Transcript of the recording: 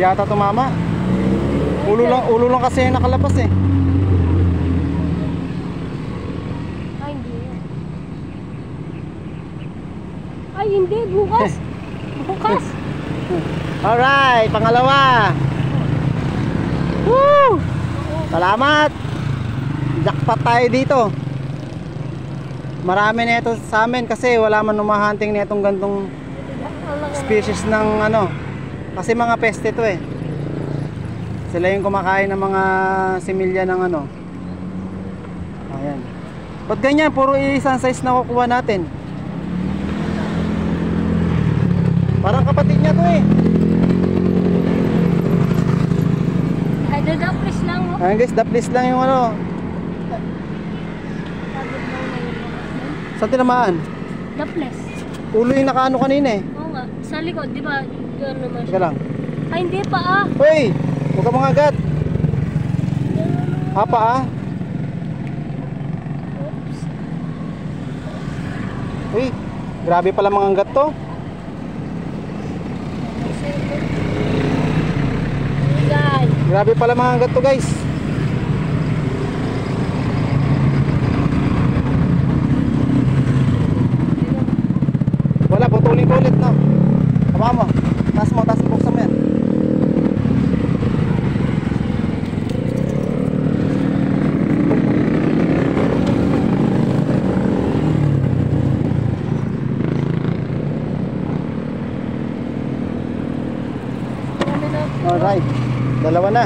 yata tumama. Ulo lang kasi yung nakalabas eh. Ay, hindi. Ay, hindi. Bukas. Bukas. Alright, pangalawa. Woo! Salamat. Jackpot tayo dito. Marami na ito sa amin kasi wala man humahunting na itong gantong species ng ano. Kasi mga peste to eh. Sila yung kumakain ng mga similya ng ano. Ayan. Ba't ganyan? Puro isang size na kukuha natin. Parang kapatid niya to eh. Ay, daplis lang. Oh. Ayan guys, daplis lang yung ano. Saan tinamaan? Daplis. Ulo yung nakaano kanina eh. Oo nga. Sa likod, di ba? Doon naman Teka siya. lang. Ay, hindi pa ah. Uy! Huwag ka mga agad. Apa ah? Oops. Uy, grabe pala mga anggat to. Guys. Grabe pala mga anggat to guys. Wala, putulin ko ulit no. Tama mo. Taas mo, buksan mo yan. Alright, dalawa na.